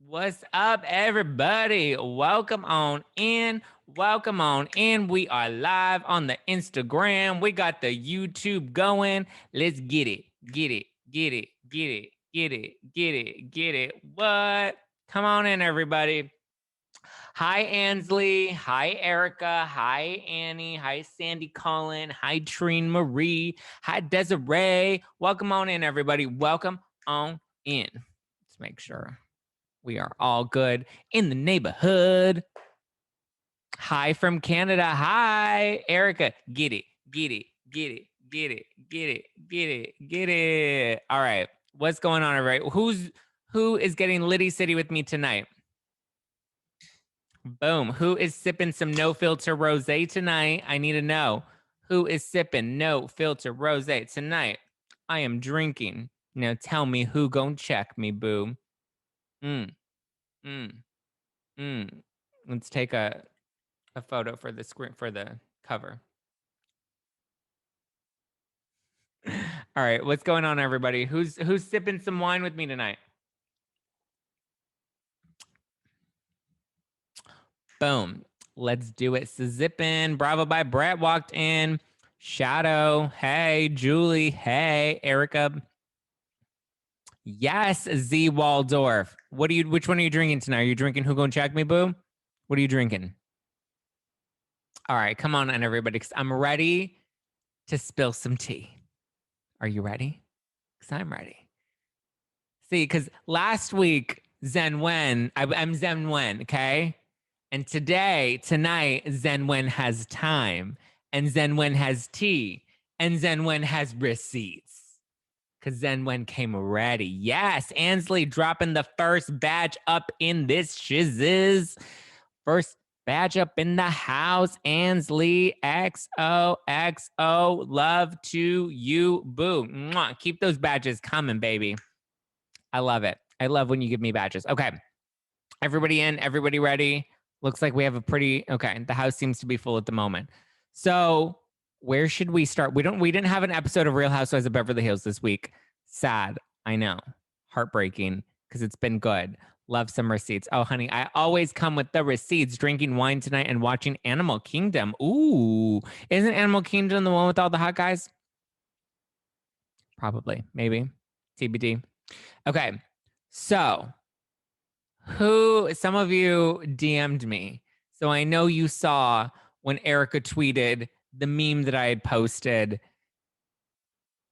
What's up, everybody? Welcome on in. Welcome on in. We are live on the Instagram. We got the YouTube going. Let's get it. Get it. Get it. Get it. Get it. Get it. Get it. What? Come on in, everybody. Hi, Ansley. Hi, Erica. Hi, Annie. Hi, Sandy Cullen. Hi, Trine Marie. Hi, Desiree. Welcome on in, everybody. Welcome on in. Let's make sure we are all good in the neighborhood. Hi from Canada. Hi, Erica. Get it. Get it. Get it. Get it. Get it. Get it. Get it. All right. What's going on, everybody? Who is getting Liddy City with me tonight? Boom. Who is sipping some no filter rosé tonight? I need to know. Who is sipping no filter rosé tonight? I am drinking. Now tell me who gon' check me, boo. Mm. Let's take a photo for the screen for the cover. All right, what's going on, everybody? Who's sipping some wine with me tonight? Boom. Let's do it. Zippin. Bravo by Brett walked in. Shadow. Hey, Julie. Hey, Erica. Yes, Z Waldorf. Which one are you drinking tonight? Are you drinking Who Gon' Check Me, boo? What are you drinking? All right, come on in, everybody, because I'm ready to spill some tea. Are you ready? Because I'm ready. See, because last week, Zen Wen, I'm Zen Wen, okay? And tonight, Zen Wen has time, and Zen Wen has tea, and Zen Wen has receipts. Because Zen Wen came ready. Yes, Ansley dropping the first badge up in this shizzes. First badge up in the house. Ansley, XOXO. Love to you, boo. Mwah. Keep those badges coming, baby. I love it. I love when you give me badges. Okay. Everybody in, everybody ready. Looks like we have a pretty, okay, the house seems to be full at the moment. So where should we start? We didn't have an episode of Real Housewives of Beverly Hills this week. Sad. I know. Heartbreaking because it's been good. Love some receipts. Oh, honey, I always come with the receipts. Drinking wine tonight and watching Animal Kingdom. Ooh, isn't Animal Kingdom the one with all the hot guys? Probably, maybe. TBD. Okay, so some of you DM'd me. So I know you saw when Erika tweeted the meme that I had posted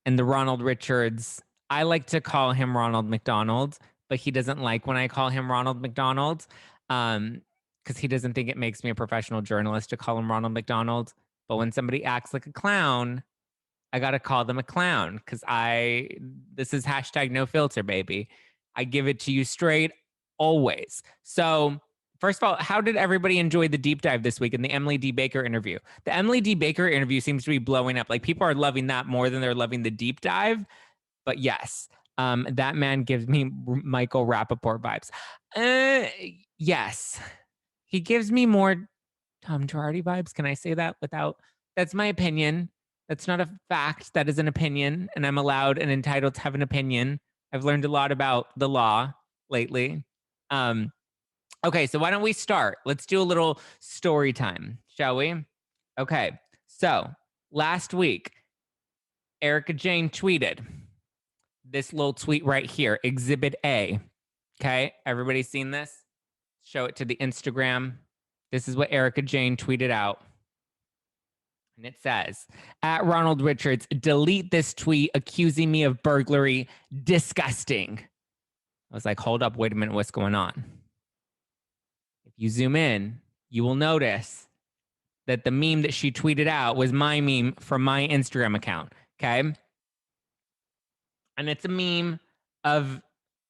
and the Ronald Richards. I like to call him Ronald McDonald, but he doesn't like when I call him Ronald McDonald because he doesn't think it makes me a professional journalist to call him Ronald McDonald. But when somebody acts like a clown, I got to call them a clown because this is hashtag no filter, baby. I give it to you straight always. So first of all, how did everybody enjoy the deep dive this week in the Emily D. Baker interview? The Emily D. Baker interview seems to be blowing up. Like people are loving that more than they're loving the deep dive. But yes, that man gives me Michael Rappaport vibes. Yes, he gives me more Tom Girardi vibes. Can I say that without? That's my opinion. That's not a fact. That is an opinion, and I'm allowed and entitled to have an opinion. I've learned a lot about the law lately. Okay, so why don't we start? Let's do a little story time, shall we? Okay, so last week, Erika Jayne tweeted this little tweet right here, Exhibit A. Okay, everybody seen this? Show it to the Instagram. This is what Erika Jayne tweeted out. And it says, at Ronald Richards, delete this tweet accusing me of burglary. Disgusting. I was like, hold up, wait a minute, what's going on? If you zoom in, you will notice that the meme that she tweeted out was my meme from my Instagram account, okay? And it's a meme of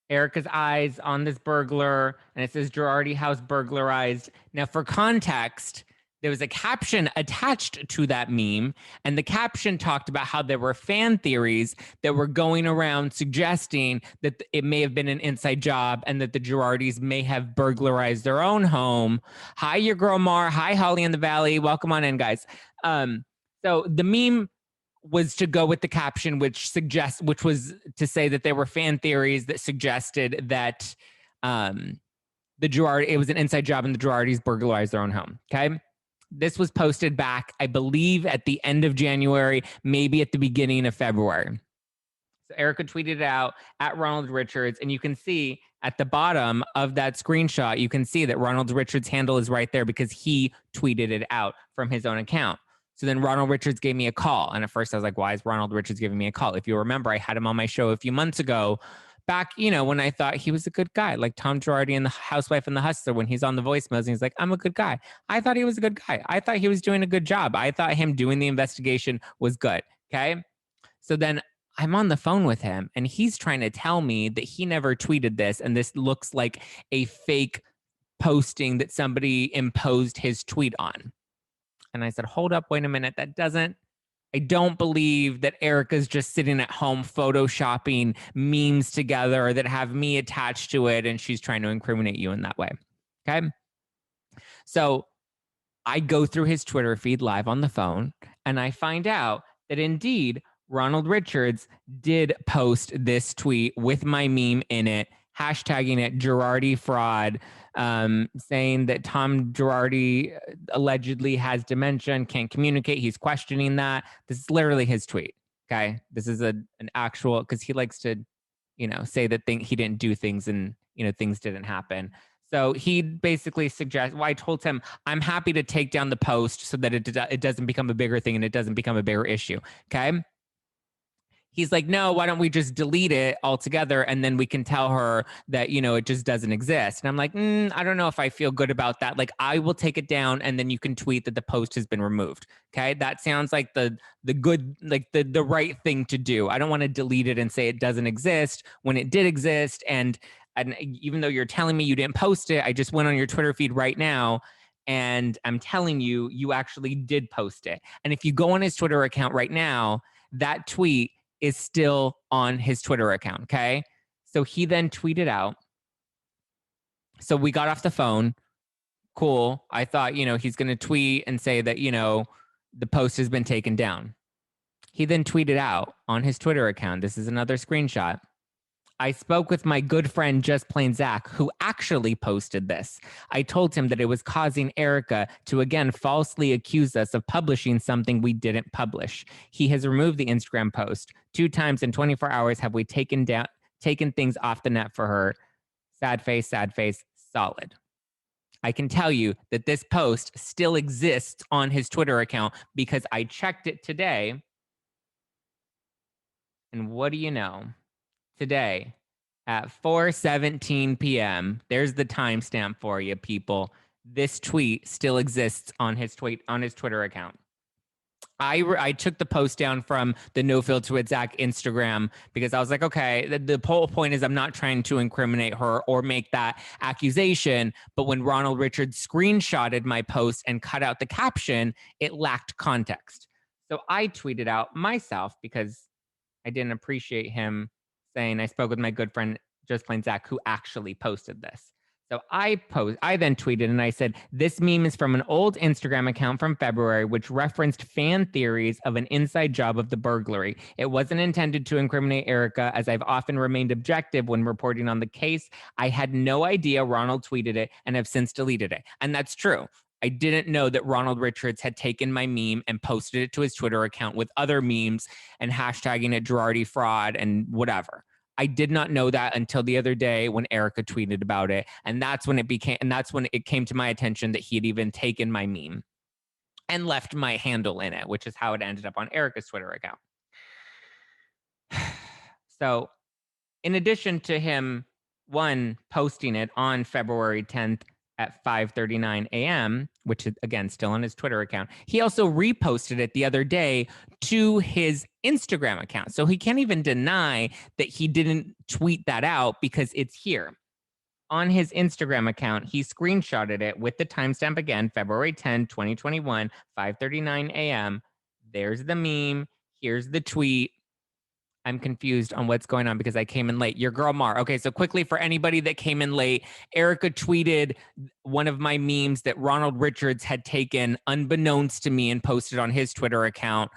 Erika's eyes on this burglar, and it says Girardi house burglarized. Now, for context, there was a caption attached to that meme, and the caption talked about how there were fan theories that were going around suggesting that it may have been an inside job and that the Girardis may have burglarized their own home. Hi, your girl Mar. Hi, Holly in the Valley. Welcome on in, guys. So the meme was to go with the caption, which was to say that there were fan theories that suggested that it was an inside job and the Girardis burglarized their own home. Okay. This was posted back, I believe, at the end of January, maybe at the beginning of February. So Erika tweeted it out at Ronald Richards, and you can see at the bottom of that screenshot, you can see that Ronald Richards' handle is right there because he tweeted it out from his own account. So then Ronald Richards gave me a call. And at first I was like, why is Ronald Richards giving me a call? If you remember, I had him on my show a few months ago back, when I thought he was a good guy, like Tom Girardi in The Housewife and the Hustler, when he's on the voicemails and he's like, I'm a good guy. I thought he was a good guy. I thought he was doing a good job. I thought him doing the investigation was good. Okay. So then I'm on the phone with him and he's trying to tell me that he never tweeted this. And this looks like a fake posting that somebody imposed his tweet on. And I said, hold up, wait a minute. I don't believe that Erika's just sitting at home photoshopping memes together that have me attached to it and she's trying to incriminate you in that way. Okay. So I go through his Twitter feed live on the phone and I find out that indeed Ronald Richards did post this tweet with my meme in it, hashtagging it Girardi fraud, saying that Tom Girardi allegedly has dementia and can't communicate. He's questioning that. This is literally his tweet. Okay. This is an actual, because he likes to, say that he didn't do things and, things didn't happen. So he basically suggests, I told him, I'm happy to take down the post so that it doesn't become a bigger thing and it doesn't become a bigger issue. Okay. He's like, no, why don't we just delete it altogether and then we can tell her that, it just doesn't exist. And I'm like, I don't know if I feel good about that. Like, I will take it down and then you can tweet that the post has been removed. Okay. That sounds like the good, like the right thing to do. I don't want to delete it and say it doesn't exist when it did exist. And even though you're telling me you didn't post it, I just went on your Twitter feed right now and I'm telling you, you actually did post it. And if you go on his Twitter account right now, that tweet is still on his Twitter account. Okay. So he then tweeted out. So we got off the phone. Cool. I thought, he's going to tweet and say that, the post has been taken down. He then tweeted out on his Twitter account. This is another screenshot. I spoke with my good friend, Just Plain Zack, who actually posted this. I told him that it was causing Erika to again falsely accuse us of publishing something we didn't publish. He has removed the Instagram post. 2 times in 24 hours have we taken things off the net for her. Sad face, solid. I can tell you that this post still exists on his Twitter account because I checked it today. And what do you know? Today at 4:17 p.m. There's the timestamp for you, people. This tweet still exists on his Twitter account. I took the post down from the No Filter with Zack Instagram because I was like, okay, the whole point is I'm not trying to incriminate her or make that accusation. But when Ronald Richards screenshotted my post and cut out the caption, it lacked context. So I tweeted out myself because I didn't appreciate him saying I spoke with my good friend, Just Plain Zack, who actually posted this. So I then tweeted and I said, this meme is from an old Instagram account from February, which referenced fan theories of an inside job of the burglary. It wasn't intended to incriminate Erika, as I've often remained objective when reporting on the case. I had no idea Ronald tweeted it and have since deleted it. And that's true. I didn't know that Ronald Richards had taken my meme and posted it to his Twitter account with other memes and hashtagging it Girardi fraud and whatever. I did not know that until the other day when Erika tweeted about it. And that's when it came to my attention that he had even taken my meme and left my handle in it, which is how it ended up on Erika's Twitter account. So in addition to him, posting it on February 10th, at 5:39 a.m., which is, again, still on his Twitter account. He also reposted it the other day to his Instagram account. So he can't even deny that he didn't tweet that out because it's here. On his Instagram account, he screenshotted it with the timestamp again, February 10, 2021, 5:39 a.m. There's the meme. Here's the tweet. I'm confused on what's going on because I came in late. Your girl Mar. Okay, so quickly for anybody that came in late, Erika tweeted one of my memes that Ronald Richards had taken unbeknownst to me and posted on his Twitter account.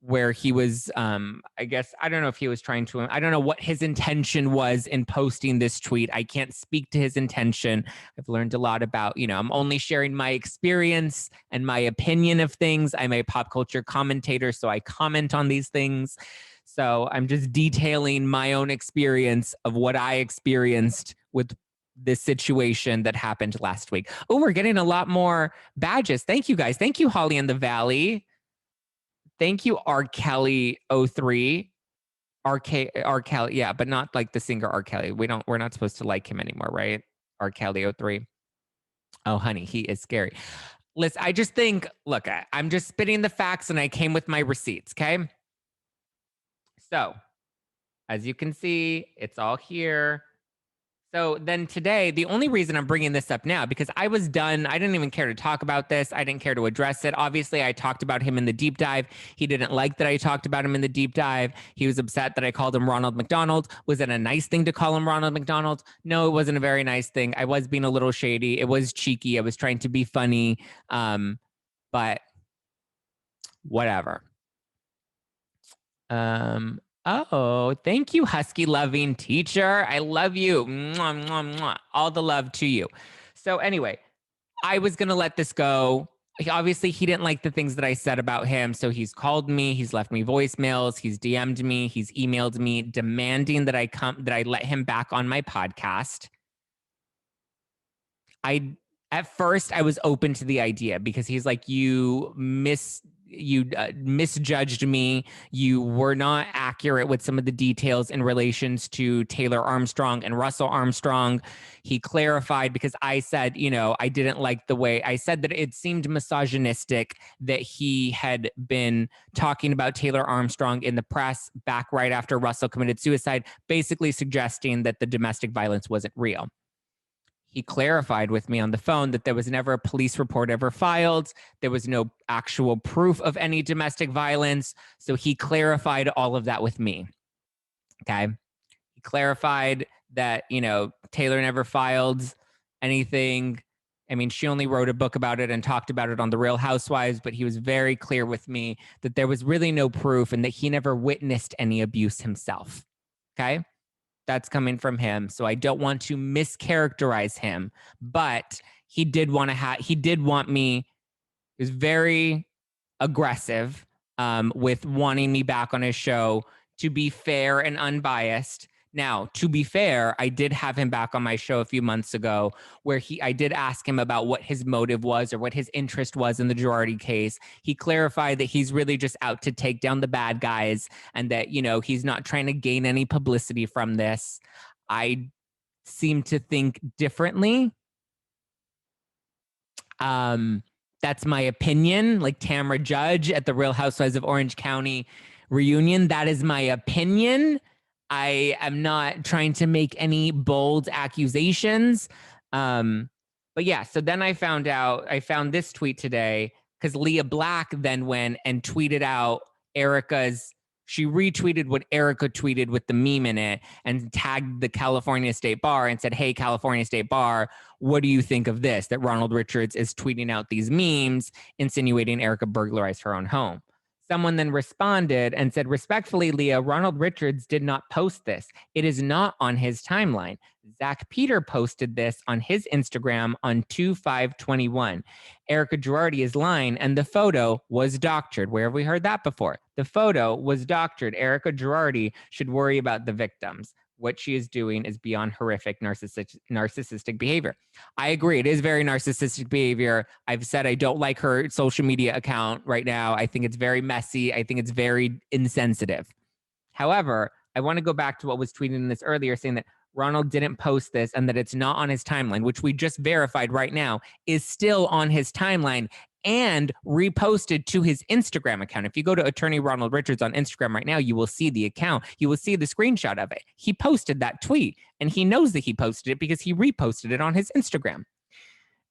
where he was, I guess, I don't know if he was trying to, I don't know what his intention was in posting this tweet. I can't speak to his intention. I've learned a lot about, I'm only sharing my experience and my opinion of things. I'm a pop culture commentator, so I comment on these things. So I'm just detailing my own experience of what I experienced with this situation that happened last week. Oh, we're getting a lot more badges. Thank you guys. Thank you, Holly in the Valley. Thank you, R. Kelly 03. R. Kelly, yeah, but not like the singer R. Kelly. We're not supposed to like him anymore, right? R. Kelly 03. Oh, honey, he is scary. Listen, I just think, look, I'm just spitting the facts and I came with my receipts, okay? So, as you can see, it's all here. So then today, the only reason I'm bringing this up now, because I was done. I didn't even care to talk about this. I didn't care to address it. Obviously, I talked about him in the deep dive. He didn't like that I talked about him in the deep dive. He was upset that I called him Ronald McDonald. Was it a nice thing to call him Ronald McDonald? No, it wasn't a very nice thing. I was being a little shady. It was cheeky. I was trying to be funny. But whatever. Oh, thank you, husky loving teacher. I love you. Mwah, mwah, mwah. All the love to you. So anyway, I was going to let this go. Obviously, he didn't like the things that I said about him. So he's called me, he's left me voicemails, he's DM'd me, he's emailed me demanding that I let him back on my podcast. At first I was open to the idea because he's like, you misjudged me. You were not accurate with some of the details in relations to Taylor Armstrong and Russell Armstrong. He clarified because I said, I didn't like the way I said that it seemed misogynistic that he had been talking about Taylor Armstrong in the press back right after Russell committed suicide, basically suggesting that the domestic violence wasn't real. He clarified with me on the phone that there was never a police report ever filed. There was no actual proof of any domestic violence. So he clarified all of that with me. Okay. He clarified that, Taylor never filed anything. I mean, she only wrote a book about it and talked about it on The Real Housewives, but he was very clear with me that there was really no proof and that he never witnessed any abuse himself. Okay. That's coming from him. So I don't want to mischaracterize him, but he did want me, he was very aggressive with wanting me back on his show to be fair and unbiased. Now, to be fair, I did have him back on my show a few months ago where I did ask him about what his motive was or what his interest was in the Girardi case. He clarified that he's really just out to take down the bad guys and that, he's not trying to gain any publicity from this. I seem to think differently. That's my opinion, like Tamra Judge at the Real Housewives of Orange County reunion. That is my opinion. I am not trying to make any bold accusations. But yeah, so then I found this tweet today because Leah Black then went and tweeted out she retweeted what Erika tweeted with the meme in it and tagged the California State Bar and said, hey, California State Bar, what do you think of this? That Ronald Richards is tweeting out these memes insinuating Erika burglarized her own home. Someone then responded and said, respectfully, Leah, Ronald Richards did not post this. It is not on his timeline. Zack Peter posted this on his Instagram on 2/5/21. Erika Girardi is lying, and the photo was doctored. Where have we heard that before? The photo was doctored. Erika Girardi should worry about the victims. What she is doing is beyond horrific narcissistic behavior. I agree. It is very narcissistic behavior. I've said I don't like her social media account right now. I think it's very messy. I think it's very insensitive. However, I want to go back to what was tweeted in this earlier, saying that Ronald didn't post this and that it's not on his timeline, which we just verified right now is still on his timeline and reposted to his Instagram account. If you go to Attorney Ronald Richards on Instagram right now, you will see the account. You will see the screenshot of it. He posted that tweet and he knows that he posted it because he reposted it on his Instagram.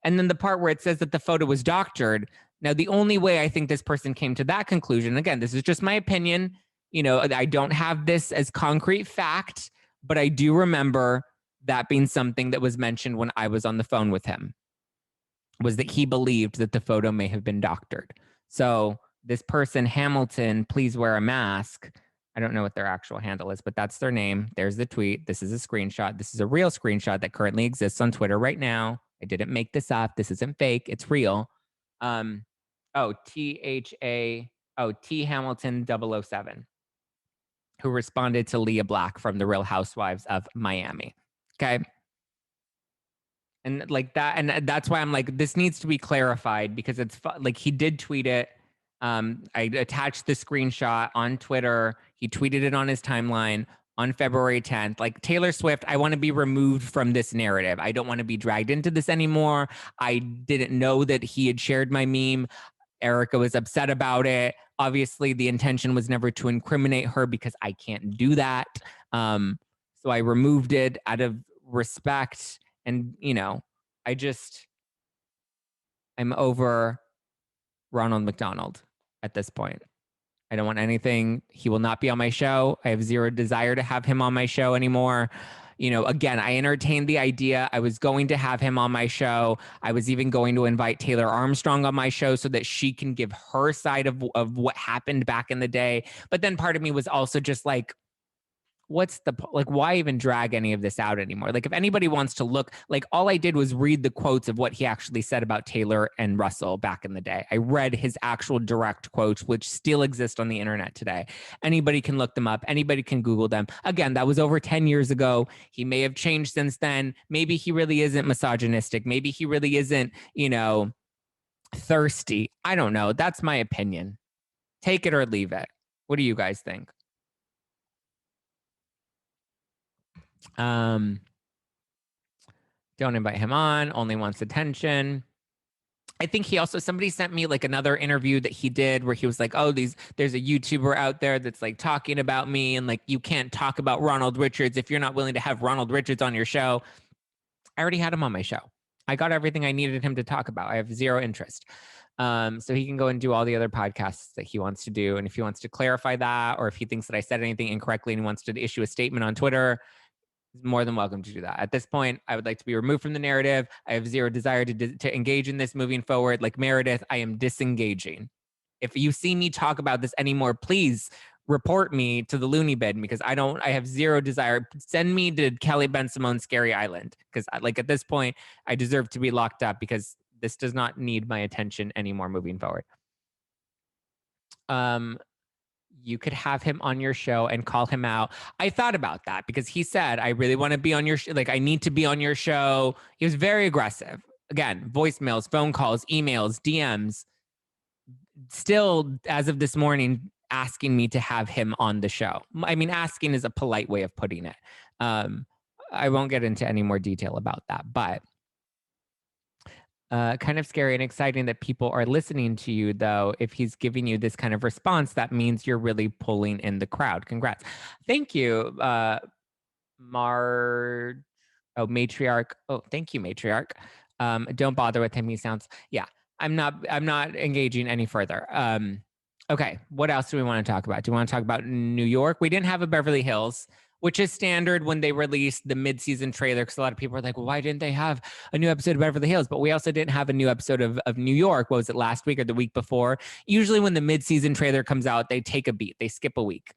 And then the part where it says that the photo was doctored. Now, the only way I think this person came to that conclusion, again, this is just my opinion. I don't have this as concrete fact, but I do remember that being something that was mentioned when I was on the phone with him, was that he believed that the photo may have been doctored. So this person, Hamilton, please wear a mask. I don't know what their actual handle is, but that's their name. There's the tweet. This is a screenshot. This is a real screenshot that currently exists on Twitter right now. I didn't make this up. This isn't fake. It's real. T Hamilton 007, who responded to Leah Black from The Real Housewives of Miami. Okay. And like that, and that's why I'm like, this needs to be clarified, because it's like he did tweet it. I attached the screenshot on Twitter. He tweeted it on his timeline on February 10th. Like, Taylor Swift, I want to be removed from this narrative. I don't want to be dragged into this anymore. I didn't know that he had shared my meme. Erika was upset about it. Obviously, the intention was never to incriminate her, because I can't do that. So I removed it out of respect. And, you know, I'm over Ronald McDonald at this point. I don't want anything. He will not be on my show. I have zero desire to have him on my show anymore. You know, again, I entertained the idea. I was going to have him on my show. I was even going to invite Taylor Armstrong on my show so that she can give her side of what happened back in the day. But then part of me was also just like, why even drag any of this out anymore? Like, if anybody wants to look, like, all I did was read the quotes of what he actually said about Taylor and Russell back in the day. I read his actual direct quotes, which still exist on the internet today. Anybody can look them up. Anybody can Google them. Again, that was over 10 years ago. He may have changed since then. Maybe he really isn't misogynistic. Maybe he really isn't, you know, thirsty. I don't know. That's my opinion. Take it or leave it. What do you guys think? Don't invite him on, only wants attention. I think somebody sent me like another interview that he did where he was like, oh, there's a YouTuber out there that's like talking about me, and like, you can't talk about Ronald Richards if you're not willing to have Ronald Richards on your show. I already had him on my show. I got everything I needed him to talk about. I have zero interest. So he can go and do all the other podcasts that he wants to do. And if he wants to clarify that, or if he thinks that I said anything incorrectly and he wants to issue a statement on Twitter, he's more than welcome to do that. At this point, I would like to be removed from the narrative. I have zero desire to engage in this moving forward. Like Meredith, I am disengaging. If you see me talk about this anymore, please report me to the loony bin, because I have zero desire. Send me to Kelly Ben Simone's Scary Island, because like at this point, I deserve to be locked up, because this does not need my attention anymore moving forward. You could have him on your show and call him out. I thought about that, because he said, I really want to be on your show. Like, I need to be on your show. He was very aggressive. Again, voicemails, phone calls, emails, DMs. Still, as of this morning, asking me to have him on the show. I mean, asking is a polite way of putting it. I won't get into any more detail about that, but kind of scary and exciting that people are listening to you, though. If he's giving you this kind of response, that means you're really pulling in the crowd. Congrats. Thank you, Matriarch. Oh, thank you, Matriarch. Don't bother with him. He sounds, yeah, I'm not engaging any further. Okay, what else do we want to talk about? Do we want to talk about New York? We didn't have a Beverly Hills, which is standard when they released the mid-season trailer, because a lot of people are like, well, why didn't they have a new episode of Beverly Hills? But we also didn't have a new episode of New York. What was it, last week or the week before? Usually when the mid-season trailer comes out, they take a beat. They skip a week.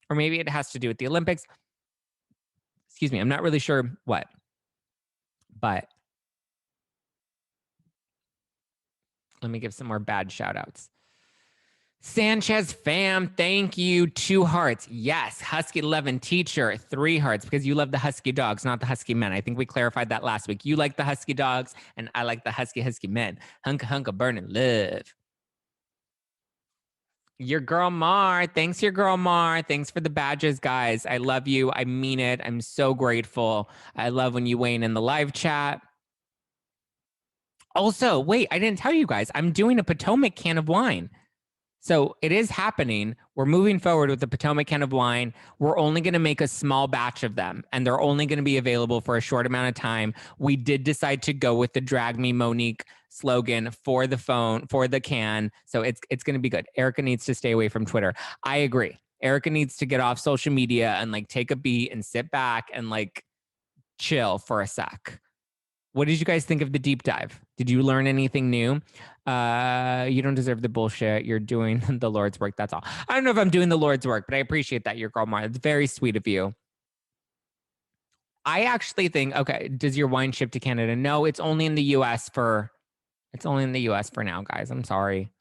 Or maybe it has to do with the Olympics. Excuse me, I'm not really sure what. But let me give some more bad shout-outs. Sanchez fam, thank you. 2 hearts. Yes. Husky 11 teacher, 3 hearts, because you love the husky dogs, not the husky men. I think we clarified that last week. You like the husky dogs, and I like the husky men. Hunka burning love. Your girl Mar. Thanks, your girl Mar. Thanks for the badges, guys. I love you. I mean it. I'm so grateful. I love when you weigh in the live chat. Also, wait, I didn't tell you guys. I'm doing a Potomac can of wine. So it is happening. We're moving forward with the Potomac can of wine. We're only going to make a small batch of them, and they're only going to be available for a short amount of time. We did decide to go with the Drag Me Monique slogan for the can. So it's going to be good. Erika needs to stay away from Twitter. I agree. Erika needs to get off social media and like take a beat and sit back and like chill for a sec. What did you guys think of the deep dive? Did you learn anything new? You don't deserve the bullshit. You're doing the Lord's work. That's all. I don't know if I'm doing the Lord's work, but I appreciate that, your girl Mara. It's very sweet of you. I actually think, okay, does your wine ship to Canada? No, it's only in the US for now, guys. I'm sorry.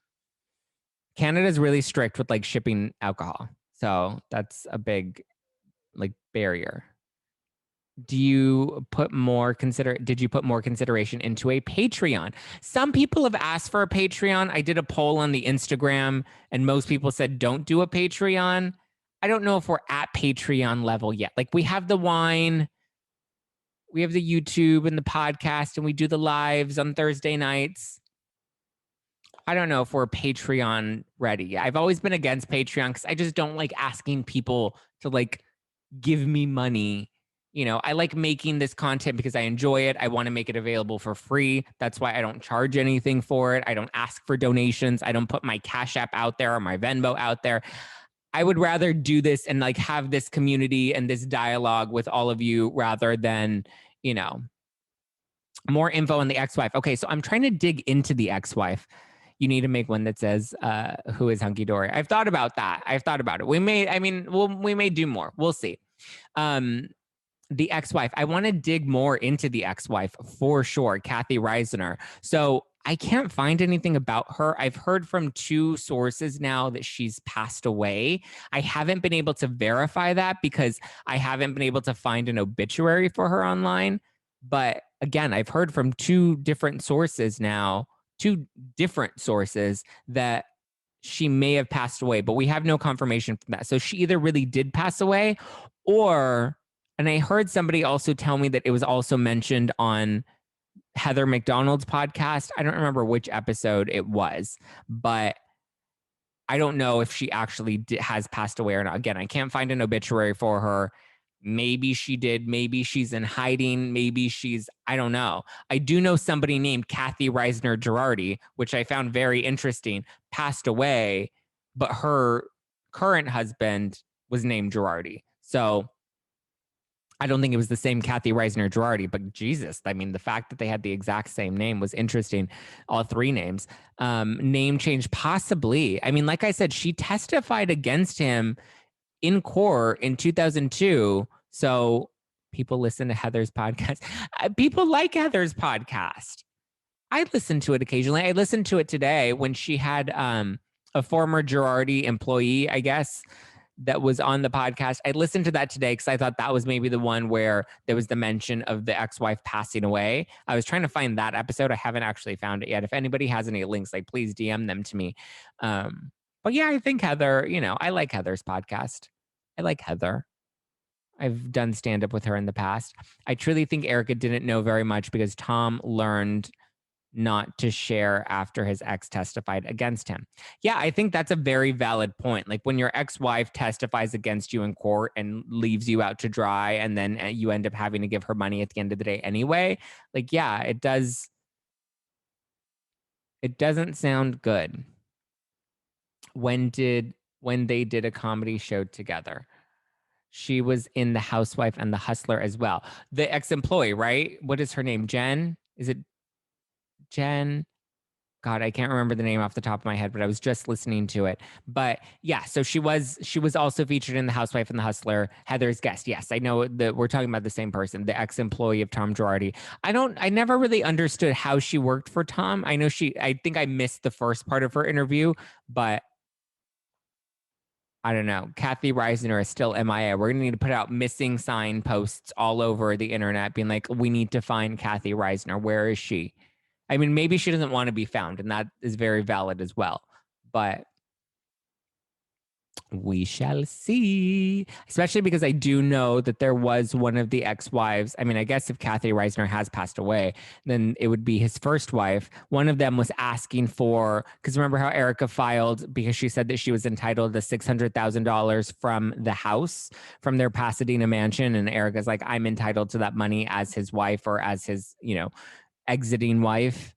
Canada's really strict with like shipping alcohol. So that's a big like barrier. Did you put more consideration into a Patreon? Some people have asked for a Patreon. I did a poll on the Instagram and most people said don't do a Patreon. I don't know if we're at Patreon level yet. Like we have the wine, we have the YouTube and the podcast, and we do the lives on Thursday nights. I don't know if we're Patreon ready. I've always been against Patreon because I just don't like asking people to like give me money. You know, I like making this content because I enjoy it. I want to make it available for free. That's why I don't charge anything for it. I don't ask for donations. I don't put my Cash App out there or my Venmo out there. I would rather do this and like have this community and this dialogue with all of you rather than, you know, more info on the ex-wife. Okay, so I'm trying to dig into the ex-wife. You need to make one that says who is hunky dory. I've thought about that. I've thought about it. We may do more. We'll see. The ex-wife. I want to dig more into the ex-wife for sure, Kathy Reisner. So I can't find anything about her. I've heard from 2 sources now that she's passed away. I haven't been able to verify that because I haven't been able to find an obituary for her online. But again, I've heard from 2 different sources now, 2 different sources that she may have passed away, but we have no confirmation from that. So she either really did pass away or, and I heard somebody also tell me that it was also mentioned on Heather McDonald's podcast. I don't remember which episode it was, but I don't know if she actually has passed away or not. Again, I can't find an obituary for her. Maybe she did. Maybe she's in hiding. Maybe I don't know. I do know somebody named Kathy Reisner Girardi, which I found very interesting, passed away, but her current husband was named Girardi. So I don't think it was the same Kathy Reisner Girardi, but Jesus, I mean, the fact that they had the exact same name was interesting. All 3 names. Name change, possibly. I mean, like I said, she testified against him in court in 2002. So people listen to Heather's podcast. People like Heather's podcast. I listen to it occasionally. I listened to it today when she had a former Girardi employee, I guess, that was on the podcast. I listened to that today because I thought that was maybe the one where there was the mention of the ex-wife passing away. I was trying to find that episode. I haven't actually found it yet. If anybody has any links, like please DM them to me. But yeah, I think Heather, you know, I like Heather's podcast. I like Heather. I've done stand-up with her in the past. I truly think Erika didn't know very much because Tom learned not to share after his ex testified against him. Yeah, I think that's a very valid point. Like when your ex-wife testifies against you in court and leaves you out to dry, and then you end up having to give her money at the end of the day anyway. Like, yeah, it doesn't sound good. When they did a comedy show together? She was in The Housewife and The Hustler as well. The ex-employee, right? What is her name? Jen? Is it Jen? God, I can't remember the name off the top of my head, but I was just listening to it. But yeah, so she was also featured in The Housewife and The Hustler, Heather's guest. Yes, I know that we're talking about the same person, the ex-employee of Tom Girardi. I never really understood how she worked for Tom. I think I missed the first part of her interview, but I don't know. Kathy Reisner is still MIA. We're going to need to put out missing sign posts all over the internet being like, we need to find Kathy Reisner. Where is she? I mean, maybe she doesn't want to be found, and that is very valid as well. But we shall see, especially because I do know that there was one of the ex-wives. I mean, I guess if Kathy Reisner has passed away, then it would be his first wife. One of them was asking for, because remember how Erika filed because she said that she was entitled to $600,000 from the house, from their Pasadena mansion. And Erika's like, I'm entitled to that money as his wife or as his, exiting wife.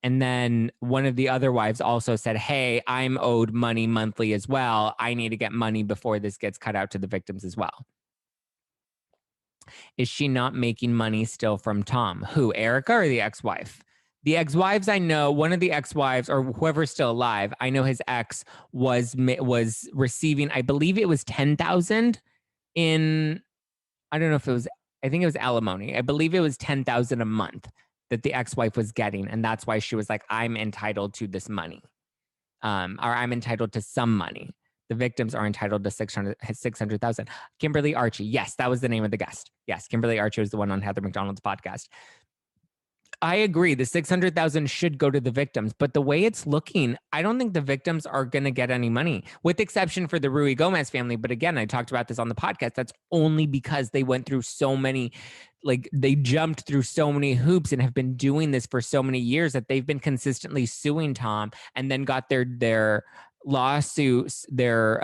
And then one of the other wives also said, hey, I'm owed money monthly as well. I need to get money before this gets cut out to the victims as well. Is she not making money still from Tom? Who, Erika or the ex-wife? The ex-wives, I know one of the ex-wives or whoever's still alive, I know his ex was receiving, I believe it was 10,000 in, I don't know if it was, I think it was alimony. I believe it was 10,000 a month that the ex-wife was getting. And that's why she was like, I'm entitled to this money. Or I'm entitled to some money. The victims are entitled to 600,000. Kimberly Archie. Yes, that was the name of the guest. Yes, Kimberly Archie was the one on Heather McDonald's podcast. I agree. The 600,000 should go to the victims, but the way it's looking, I don't think the victims are going to get any money, with exception for the Rui Gomez family. But again, I talked about this on the podcast. That's only because they went through so many, like they jumped through so many hoops and have been doing this for so many years that they've been consistently suing Tom and then got their lawsuits, their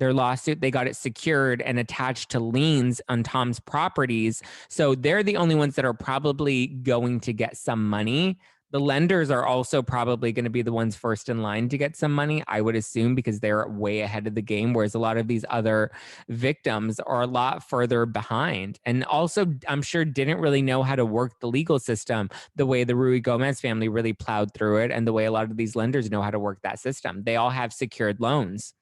lawsuit, they got it secured and attached to liens on Tom's properties. So they're the only ones that are probably going to get some money. The lenders are also probably going to be the ones first in line to get some money, I would assume, because they're way ahead of the game, whereas a lot of these other victims are a lot further behind. And also, I'm sure didn't really know how to work the legal system the way the Rui Gomez family really plowed through it and the way a lot of these lenders know how to work that system. They all have secured loans.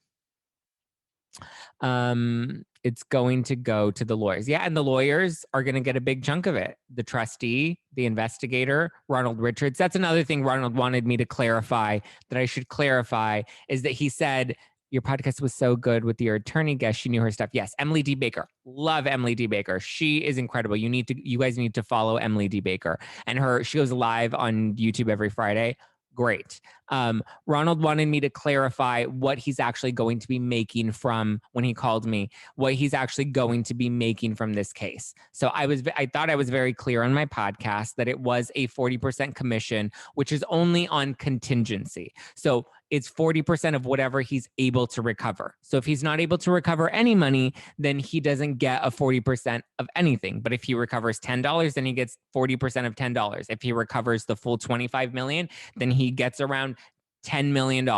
It's going to go to the lawyers. Yeah, and the lawyers are going to get a big chunk of it. The trustee, the investigator, Ronald Richards. That's another thing Ronald wanted me to clarify, that I should clarify, is that he said, your podcast was so good with your attorney guest. She knew her stuff. Yes, Emily D. Baker. Love Emily D. Baker. She is incredible. You guys need to follow Emily D. Baker. And she goes live on YouTube every Friday. Great. Ronald wanted me to clarify what he's actually going to be making from, when he called me, what he's actually going to be making from this case. So I thought I was very clear on my podcast that it was a 40% commission, which is only on contingency. So it's 40% of whatever he's able to recover. So if he's not able to recover any money, then he doesn't get a 40% of anything. But if he recovers $10, then he gets 40% of $10. If he recovers the full 25 million, then he gets around $10 million.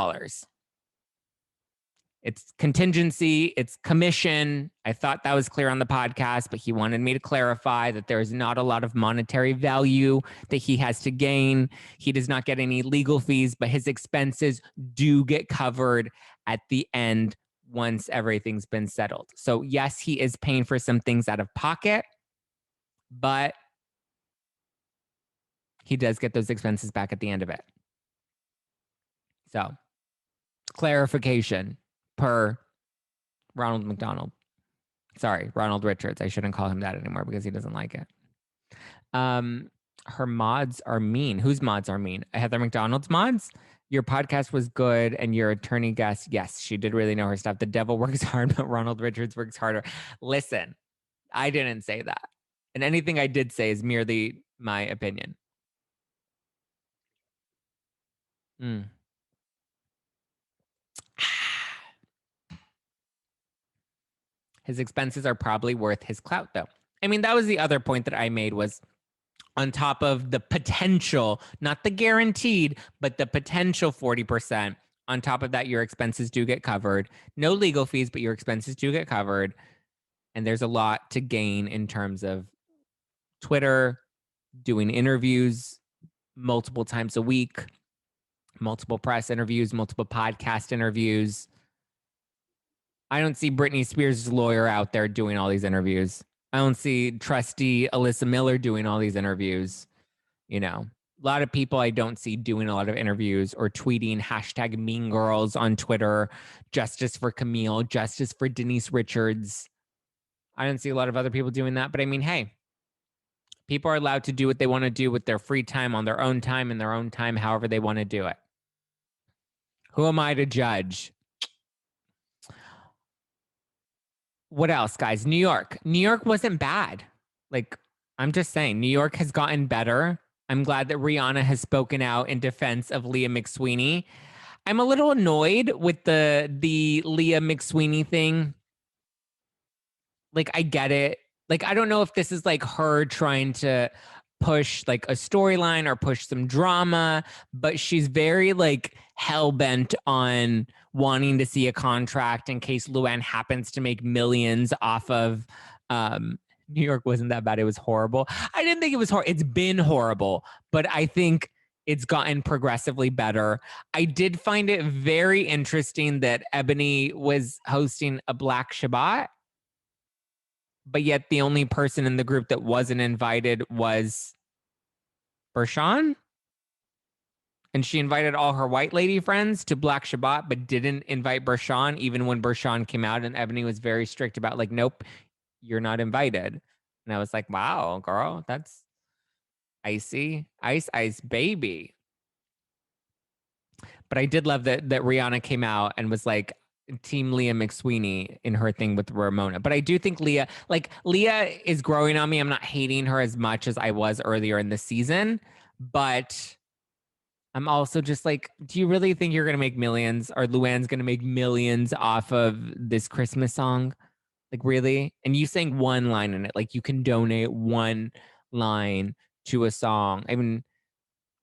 It's contingency, it's commission. I thought that was clear on the podcast, but he wanted me to clarify that there is not a lot of monetary value that he has to gain. He does not get any legal fees, but his expenses do get covered at the end once everything's been settled. So yes, he is paying for some things out of pocket, but he does get those expenses back at the end of it. So clarification per Ronald McDonald. Sorry, Ronald Richards. I shouldn't call him that anymore because he doesn't like it. Her mods are mean. Whose mods are mean? Heather McDonald's mods? Your podcast was good and your attorney guest, yes, she did really know her stuff. The devil works hard, but Ronald Richards works harder. Listen, I didn't say that. And anything I did say is merely my opinion. His expenses are probably worth his clout, though. I mean, that was the other point that I made, was on top of the potential, not the guaranteed, but the potential 40%. On top of that, your expenses do get covered. No legal fees, but your expenses do get covered. And there's a lot to gain in terms of Twitter, doing interviews multiple times a week, multiple press interviews, multiple podcast interviews. I don't see Britney Spears' lawyer out there doing all these interviews. I don't see trustee Alyssa Miller doing all these interviews. You know, a lot of people I don't see doing a lot of interviews or tweeting hashtag mean girls on Twitter, justice for Camille, justice for Denise Richards. I don't see a lot of other people doing that. But I mean, hey, people are allowed to do what they want to do with their free time on their own time, in their own time, however they want to do it. Who am I to judge? What else, guys? New York. New York wasn't bad. Like, I'm just saying, New York has gotten better. I'm glad that Rihanna has spoken out in defense of Leah McSweeney. I'm a little annoyed with the Leah McSweeney thing. Like, I get it. Like, I don't know if this is like her trying to push like a storyline or push some drama, but she's very like hell-bent on wanting to see a contract in case Luann happens to make millions off of New York wasn't that bad. It was horrible. I didn't think it was horrible. It's been horrible, but I think it's gotten progressively better. I did find it very interesting that Ebony was hosting a Black Shabbat, but yet the only person in the group that wasn't invited was Bershawn. And she invited all her white lady friends to Black Shabbat, but didn't invite Bershawn, even when Bershawn came out. And Ebony was very strict about, like, nope, you're not invited. And I was like, wow, girl, that's icy. Ice, ice, baby. But I did love that Rihanna came out and was like, Team Leah McSweeney in her thing with Ramona. But I do think Leah is growing on me. I'm not hating her as much as I was earlier in the season, but I'm also just like, do you really think you're going to make millions, or Luann's going to make millions off of this Christmas song? Like, really? And you sang one line in it. Like, you can donate one line to a song. I mean,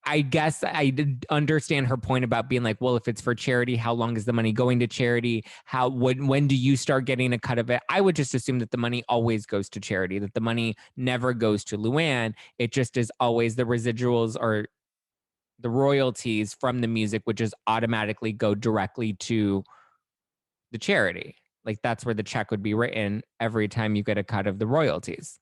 I guess I did understand her point about being like, well, if it's for charity, how long is the money going to charity? When do you start getting a cut of it? I would just assume that the money always goes to charity, that the money never goes to Luann. It just is always the residuals or the royalties from the music, which just automatically go directly to the charity. Like, that's where the check would be written every time you get a cut of the royalties.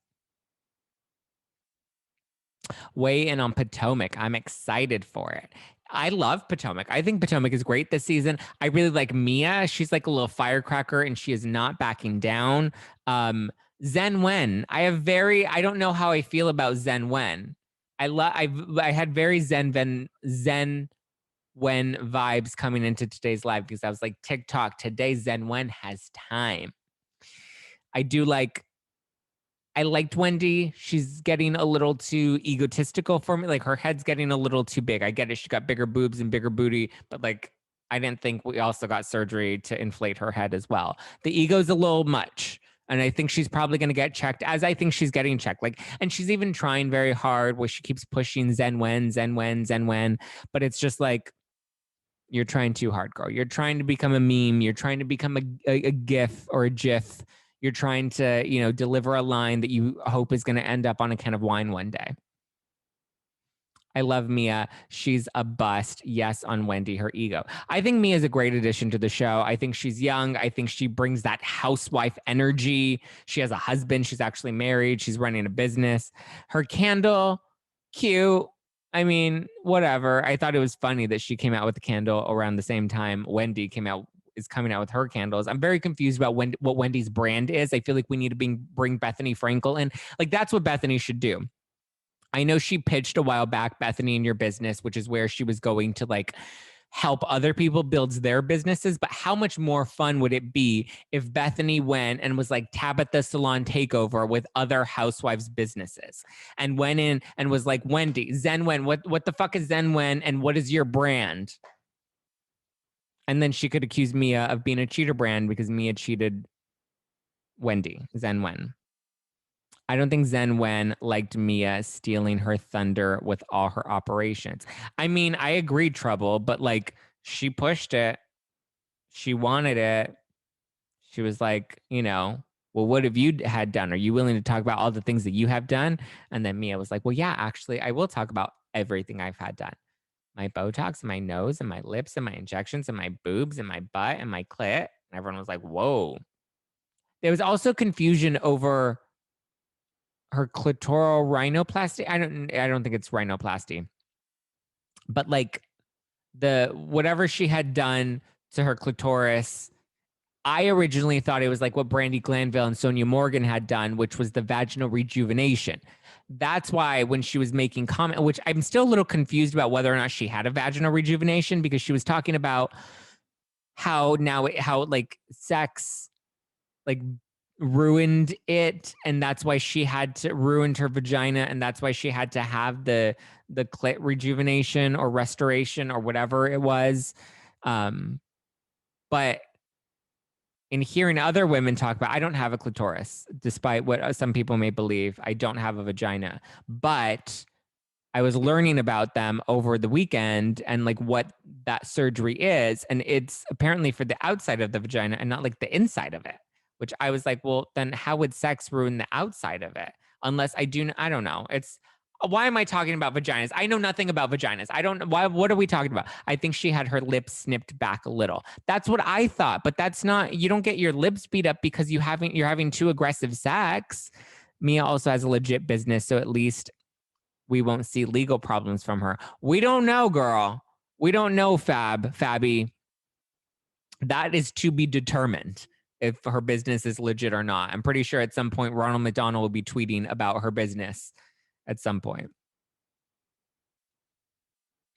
Weigh in on Potomac. I'm excited for it. I love Potomac. I think Potomac is great this season. I really like Mia. She's like a little firecracker and she is not backing down. Zen Wen. I don't know how I feel about Zen Wen. I had very Zen Wen vibes coming into today's live because I was like, TikTok, today Zen Wen has time. I liked Wendy. She's getting a little too egotistical for me. Like, her head's getting a little too big. I get it. She got bigger boobs and bigger booty, but like, I didn't think we also got surgery to inflate her head as well. The ego's a little much. And I think she's probably going to get checked, as I think she's getting checked. Like, and she's even trying very hard where she keeps pushing Zen Wen, Zen Wen, Zen Wen. But it's just like, you're trying too hard, girl. You're trying to become a meme. You're trying to become a GIF or a GIF. You're trying to, deliver a line that you hope is going to end up on a can of wine one day. I love Mia. She's a bust. Yes, on Wendy, her ego. I think Mia is a great addition to the show. I think she's young. I think she brings that housewife energy. She has a husband. She's actually married. She's running a business. Her candle, cute. I mean, whatever. I thought it was funny that she came out with the candle around the same time Wendy is coming out with her candles. I'm very confused about what Wendy's brand is. I feel like we need to bring Bethany Frankel in. Like, that's what Bethany should do. I know she pitched a while back, Bethany in Your Business, which is where she was going to like help other people build their businesses. But how much more fun would it be if Bethany went and was like Tabitha Salon Takeover with other housewives' businesses and went in and was like, Wendy, Zen Wen, what the fuck is Zen Wen and what is your brand? And then she could accuse Mia of being a cheater brand because Mia cheated Wendy, Zen Wen. I don't think Zen Wen liked Mia stealing her thunder with all her operations. I mean, I agree, Trouble, but like, she pushed it. She wanted it. She was like, well, what have you had done? Are you willing to talk about all the things that you have done? And then Mia was like, well, yeah, actually, I will talk about everything I've had done. My Botox, my nose, and my lips, and my injections, and my boobs, and my butt, and my clit. And everyone was like, whoa. There was also confusion over her clitoral rhinoplasty. I don't think it's rhinoplasty, but like the whatever she had done to her clitoris. I originally thought it was like what Brandi Glanville and Sonia Morgan had done, which was the vaginal rejuvenation. That's why when she was making comment, which I'm still a little confused about whether or not she had a vaginal rejuvenation, because she was talking about how like sex like ruined it, and that's why she had to ruin her vagina, and that's why she had to have the clit rejuvenation or restoration or whatever it was. But in hearing other women talk about, I don't have a clitoris, despite what some people may believe. I don't have a vagina, but I was learning about them over the weekend and like what that surgery is. And it's apparently for the outside of the vagina and not like the inside of it. which I was like, well, then how would sex ruin the outside of it? Unless I don't know. Why am I talking about vaginas? I know nothing about vaginas. I don't know why. What are we talking about? I think she had her lips snipped back a little. That's what I thought, but that's not, you don't get your lips beat up because you're having too aggressive sex. Mia also has a legit business, so at least we won't see legal problems from her. We don't know, girl. We don't know, Fabby. That is to be determined if her business is legit or not. I'm pretty sure at some point Ronald McDonald will be tweeting about her business at some point.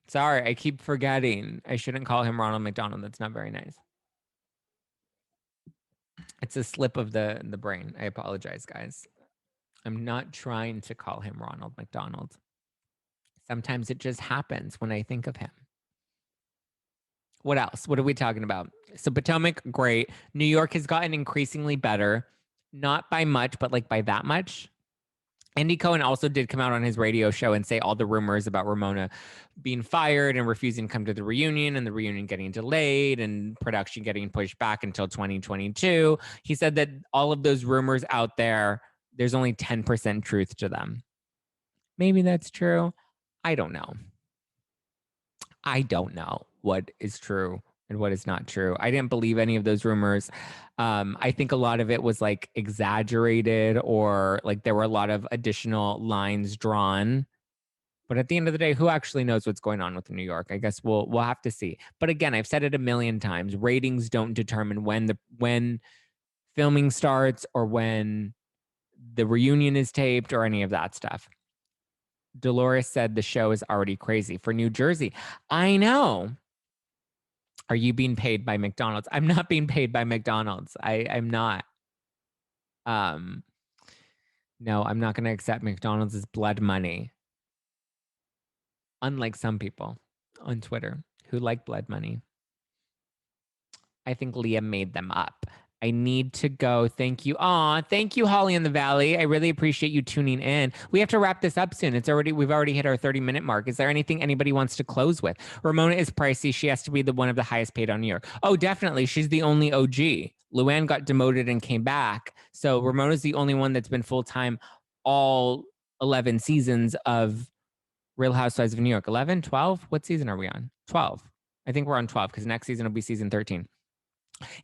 Sorry, I keep forgetting. I shouldn't call him Ronald McDonald. That's not very nice. It's a slip of the brain. I apologize, guys. I'm not trying to call him Ronald McDonald. Sometimes it just happens when I think of him. What else? What are we talking about? So Potomac, great. New York has gotten increasingly better, not by much, but like by that much. Andy Cohen also did come out on his radio show and say all the rumors about Ramona being fired and refusing to come to the reunion and the reunion getting delayed and production getting pushed back until 2022. He said that all of those rumors out there, there's only 10% truth to them. Maybe that's true. I don't know. I don't know what is true and what is not true. I didn't believe any of those rumors. I think a lot of it was like exaggerated, or like there were a lot of additional lines drawn. But at the end of the day, who actually knows what's going on with New York? I guess we'll have to see. But again, I've said it a million times. Ratings don't determine when filming starts or when the reunion is taped or any of that stuff. Dolores said the show is already crazy for New Jersey. I know. Are you being paid by McDonald's? I'm not being paid by McDonald's. I'm not. No, I'm not going to accept McDonald's as blood money. Unlike some people on Twitter who like blood money. I think Leah made them up. I need to go. Thank you. Thank you, Holly in the Valley. I really appreciate you tuning in. We have to wrap this up soon. We've already hit our 30-minute mark. Is there anything anybody wants to close with? Ramona is pricey. She has to be the one of the highest paid on New York. Oh, definitely. She's the only OG. Luann got demoted and came back. So Ramona's the only one that's been full-time all 11 seasons of Real Housewives of New York. 11, 12? What season are we on? 12. I think we're on 12 because next season will be season 13.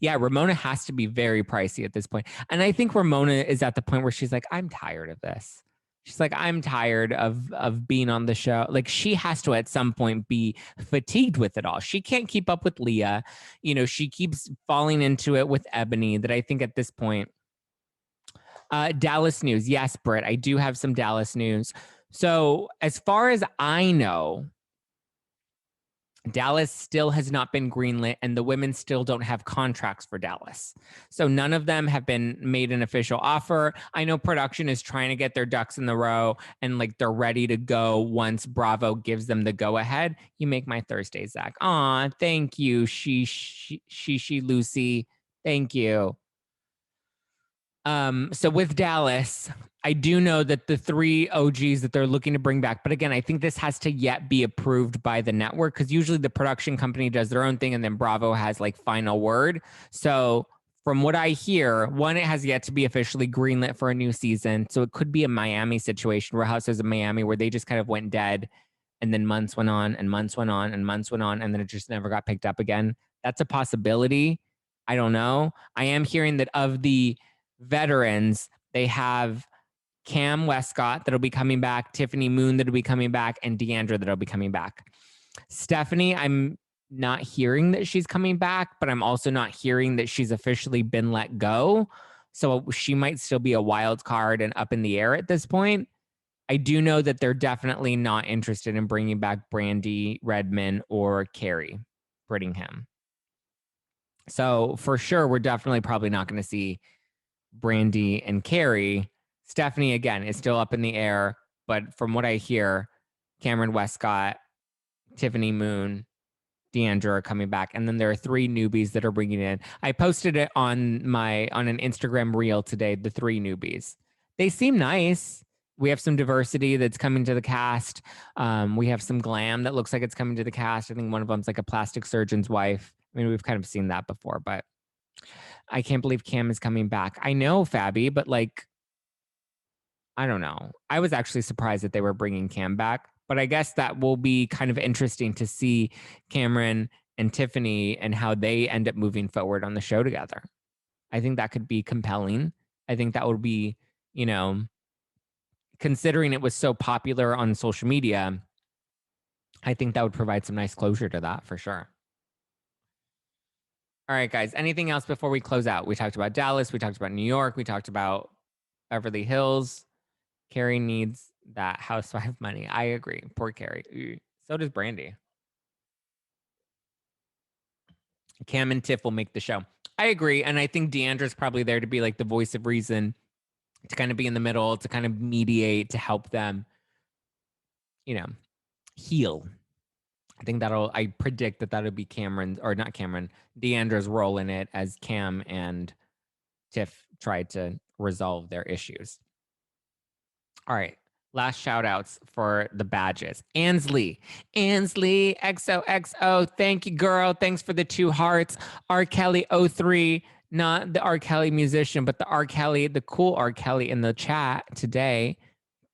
Yeah, Ramona has to be very pricey at this point. And I think Ramona is at the point where she's like, I'm tired of this. She's like, I'm tired of being on the show. Like, she has to at some point be fatigued with it all. She can't keep up with Leah. You know, she keeps falling into it with Ebony, that I think at this point. Dallas news. Yes, Britt, I do have some Dallas news. So as far as I know, Dallas still has not been greenlit, and the women still don't have contracts for Dallas. So none of them have been made an official offer. I know production is trying to get their ducks in the row, and like they're ready to go once Bravo gives them the go ahead. You make my Thursday, Zack. Aw, thank you, she Lucy. Thank you. So with Dallas, I do know that the 3 OGs that they're looking to bring back, but again, I think this has to yet be approved by the network, because usually the production company does their own thing and then Bravo has like final word. So from what I hear, one, it has yet to be officially greenlit for a new season. So it could be a Miami situation, Real Housewives of Miami, where they just kind of went dead and then months went on and months went on and months went on and then it just never got picked up again. That's a possibility. I don't know. I am hearing that of the veterans, they have Cam Westcott that'll be coming back, Tiffany Moon that'll be coming back, and Deandra that'll be coming back. Stephanie, I'm not hearing that she's coming back, but I'm also not hearing that she's officially been let go. So she might still be a wild card and up in the air at this point. I do know that they're definitely not interested in bringing back Brandy Redmond or Carrie Brittingham. So for sure, we're definitely probably not going to see Brandy and Carrie. Stephanie, again, is still up in the air. But from what I hear, Cameron Westcott, Tiffany Moon, Deandra are coming back. And then there are 3 newbies that are bringing in. I posted it on an Instagram reel today, the 3 newbies. They seem nice. We have some diversity that's coming to the cast. We have some glam that looks like it's coming to the cast. I think one of them's like a plastic surgeon's wife. I mean, we've kind of seen that before, but I can't believe Cam is coming back. I know, Fabi, but like, I don't know. I was actually surprised that they were bringing Cam back, but I guess that will be kind of interesting to see Cameron and Tiffany and how they end up moving forward on the show together. I think that could be compelling. I think that would be, you know, considering it was so popular on social media, I think that would provide some nice closure to that for sure. All right, guys. Anything else before we close out? We talked about Dallas. We talked about New York. We talked about Beverly Hills. Carrie needs that housewife money. I agree. Poor Carrie. So does Brandy. Cam and Tiff will make the show. I agree. And I think Deandra's probably there to be like the voice of reason, to kind of be in the middle, to kind of mediate, to help them, you know, heal. I predict that that'll be Cameron, or not Cameron, Deandra's role in it as Cam and Tiff tried to resolve their issues. All right. Last shout outs for the badges. Ansley XOXO. Thank you, girl. Thanks for the 2 hearts. R. Kelly 03, not the R. Kelly musician, but the R. Kelly, the cool R. Kelly in the chat today.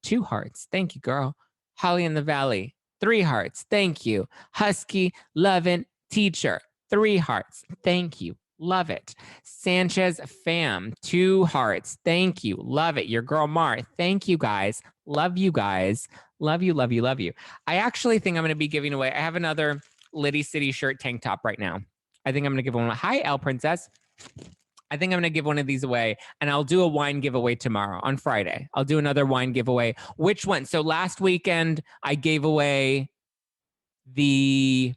2 hearts. Thank you, girl. Holly in the Valley, 3 hearts. Thank you. Husky, loving teacher, 3 hearts. Thank you. Love it. Sanchez fam, 2 hearts. Thank you. Love it. Your girl Mar. Thank you guys. Love you guys. Love you, love you, love you. I actually think I'm going to be giving away. I have another Liddy City shirt tank top right now. I think I'm going to give one. Hi, L Princess. I think I'm going to give one of these away, and I'll do a wine giveaway tomorrow on Friday. I'll do another wine giveaway. Which one? So last weekend, I gave away the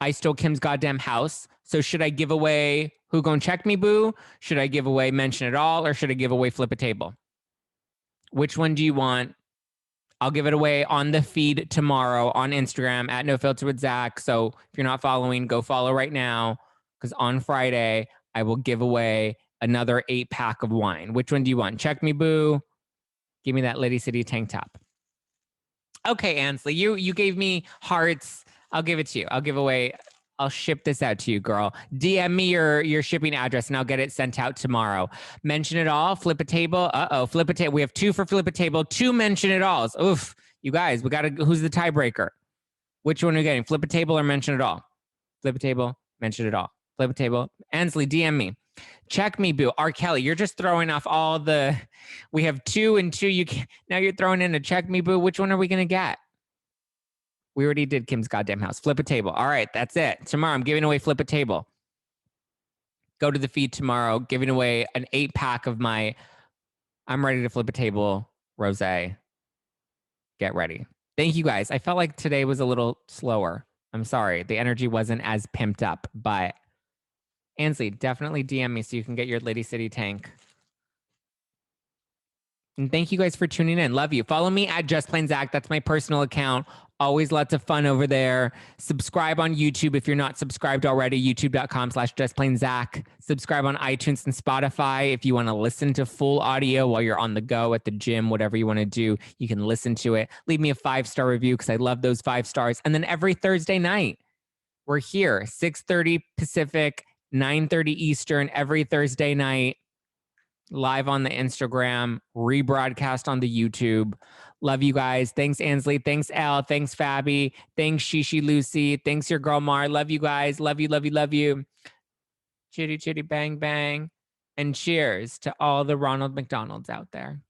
I Stole Kim's Goddamn House. So should I give away Who Gon' Check Me Boo? Should I give away Mention It All? Or should I give away Flip a Table? Which one do you want? I'll give it away on the feed tomorrow on Instagram at No Filter with Zack. So if you're not following, go follow right now, because on Friday, I will give away another 8-pack of wine. Which one do you want? Check Me Boo. Give me that Liddy City tank top. Okay, Ansley, you gave me hearts. I'll give it to you. I'll ship this out to you, girl. DM me your shipping address and I'll get it sent out tomorrow. Mention It All, Flip a Table. Flip a Table. We have 2 for Flip a Table, 2 Mention It Alls. Oof, you guys, who's the tiebreaker? Which one are you getting? Flip a Table or Mention It All? Flip a Table, Mention It All. Flip a Table. Ansley, DM me. Check Me Boo. R. Kelly, you're just throwing off all the. We have 2 and 2. Now you're throwing in a Check Me Boo. Which one are we gonna get? We already did Kim's Goddamn House. Flip a Table. All right, that's it. Tomorrow, I'm giving away Flip a Table. Go to the feed tomorrow, giving away an 8-pack of my I'm Ready to Flip a Table rosé. Get ready. Thank you, guys. I felt like today was a little slower. I'm sorry. The energy wasn't as pimped up, but Ansley, definitely DM me so you can get your Liddy City tank. And thank you guys for tuning in. Love you. Follow me at Just Plain Zack. That's my personal account. Always lots of fun over there. Subscribe on YouTube if you're not subscribed already. YouTube.com/JustPlainZack. Subscribe on iTunes and Spotify if you want to listen to full audio while you're on the go, at the gym, whatever you want to do. You can listen to it. Leave me a 5-star review because I love those 5 stars. And then every Thursday night, we're here, 6:30 Pacific, 9:30 Eastern, every Thursday night. Live on the Instagram, rebroadcast on the YouTube. Love you guys. Thanks, Ansley. Thanks, Elle. Thanks, Fabi. Thanks, Shishi Lucy. Thanks, your girl Mar. Love you guys. Love you, love you, love you. Chitty, chitty, bang, bang. And cheers to all the Ronald McDonalds out there.